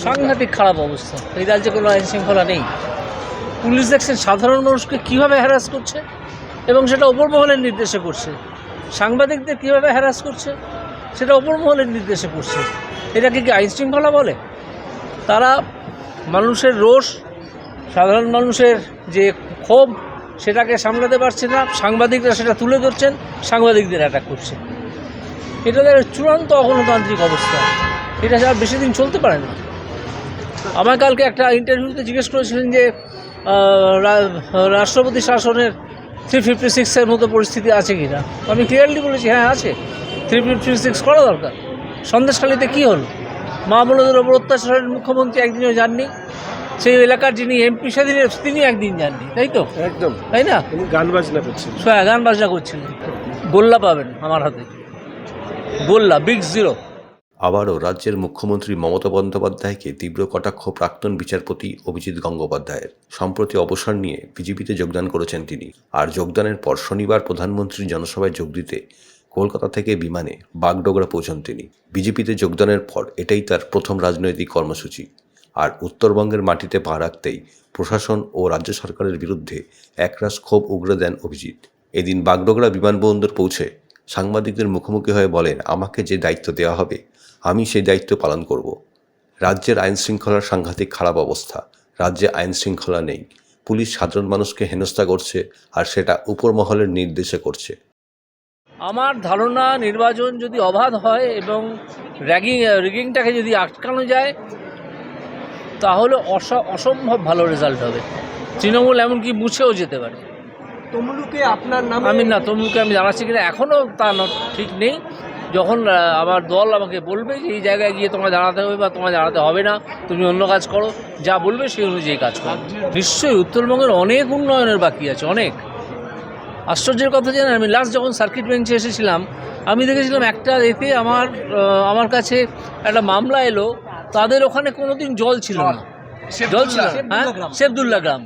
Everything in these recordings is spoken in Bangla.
সাংঘাতিক খারাপ অবস্থা। এই রাজ্যে কোনো আইন শৃঙ্খলা নেই। পুলিশ দেখছেন সাধারণ মানুষকে কীভাবে হ্যারাস করছে এবং সেটা ওপর মহলের নির্দেশে করছে। সাংবাদিকদের কীভাবে হ্যারাস করছে সেটা ওপর মহলের নির্দেশে করছে। এটাকে কি আইন শৃঙ্খলা বলে? তারা মানুষের রোষ, সাধারণ মানুষের যে ক্ষোভ সেটাকে সামলাতে পারছে না, সাংবাদিকরা সেটা তুলে ধরছেন, সাংবাদিকদের অ্যাটাক করছে। এটা চূড়ান্ত অগণতান্ত্রিক অবস্থা। এটা আর বেশি দিন চলতে পারে না। আমার কালকে একটা ইন্টারভিউতে জিজ্ঞেস করেছিলেন যে রাষ্ট্রপতি শাসনের 356-এর মতো পরিস্থিতি আছে কি না। আমি ক্লিয়ারলি বলেছি হ্যাঁ আছে, 356 করা দরকার। সন্দেশখালীতে কী হলো? মা বোনদের ওপর অত্যাচারের মুখ্যমন্ত্রী একদিনও যাননি, সেই এলাকার যিনি এমপি স্বাধীনের তিনি একদিন যাননি, তাই তো? একদম তাই না? গান বাজনা করছিলেন, হ্যাঁ গান বাজনা করছিলেন। গোল্লা পাবেন আমার হাতে, গোল্লা বিগ জিরো। আবারও রাজ্যের মুখ্যমন্ত্রী মমতা বন্দ্যোপাধ্যায়কে তীব্র কটাক্ষ প্রাক্তন বিচারপতি অভিজিৎ গঙ্গোপাধ্যায়ের। সম্প্রতি অবসর নিয়ে বিজেপিতে যোগদান করেছেন তিনি। আর যোগদানের পর শনিবার প্রধানমন্ত্রীর জনসভায় যোগ দিতে কলকাতা থেকে বিমানে বাগডোগরা পৌঁছন তিনি। বিজেপিতে যোগদানের পর এটাই তার প্রথম রাজনৈতিক কর্মসূচি। আর উত্তরবঙ্গের মাটিতে পা রাখতেই প্রশাসন ও রাজ্য সরকারের বিরুদ্ধে একরাশ ক্ষোভ উগরে দেন অভিজিৎ। এদিন বাগডোগরা বিমানবন্দর পৌঁছে সাংবাদিকদের মুখোমুখি হয়ে বলেন, আমাকে যে দায়িত্ব দেওয়া হবে আমি সেই দায়িত্ব পালন করব। রাজ্যের আইন শৃঙ্খলার সাংঘাতিক খারাপ অবস্থা। রাজ্যে আইন শৃঙ্খলা নেই। পুলিশ সাধারণ মানুষকে হেনস্থা করছে, আর সেটা উপর মহলের নির্দেশে করছে। আমার ধারণা নির্বাচন যদি অবাধ হয় এবং রিগিংটাকে যদি আটকানো যায় তাহলে অসম্ভব ভালো রেজাল্ট হবে। তৃণমূল এমনকি মুছেও যেতে পারে। তমলুকে আপনার নামে তমলুকে আমি জানাচ্ছি কিনা এখনও তা ঠিক নেই। যখন আমার দল আমাকে বলবে যে এই জায়গায় গিয়ে তোমায় দাঁড়াতে হবে বা তোমায় দাঁড়াতে হবে না, তুমি অন্য কাজ করো, যা বলবে সেই অনুযায়ী কাজ করো। নিশ্চয়ই উত্তরবঙ্গের অনেক উন্নয়নের বাকি আছে, অনেক। আশ্চর্যের কথা জানেন, আমি লাস্ট যখন সার্কিট বেঞ্চে এসেছিলাম আমি দেখেছিলাম একটা এতে আমার কাছে একটা মামলা এলো, তাদের ওখানে কোনোদিন জল ছিল না। জল ছিল, হ্যাঁ, শেবদুল্লা গ্রাম।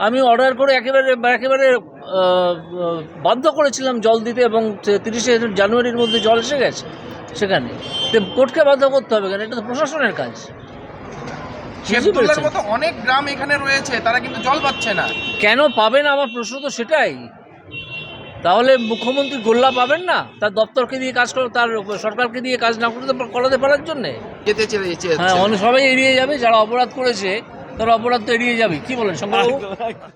আমি অর্ডার করে একেবারে বাধ্য করেছিলাম জল দিতে, এবং 30শে জানুয়ারির মধ্যে জল এসে গেছে সেখানে। কোর্টকে বাধ্য করতে হবে কেন? এটা তো প্রশাসনের কাজ। শেবদুল্লার মতো অনেক গ্রাম এখানে রয়েছে, তারা কিন্তু জল পাচ্ছে না। কেন পাবে না? আমার প্রশ্ন তো সেটাই। তাহলে মুখ্যমন্ত্রী গোল্লা পাবেন না তার দপ্তরকে দিয়ে কাজ করে, তার সরকারকে দিয়ে কাজ না করাতে পারার জন্যে? হ্যাঁ, সবাই এড়িয়ে যাবে। যারা অপরাধ করেছে তারা অপরাধ তো এড়িয়ে যাবে। কি বলেন শঙ্করবাবু?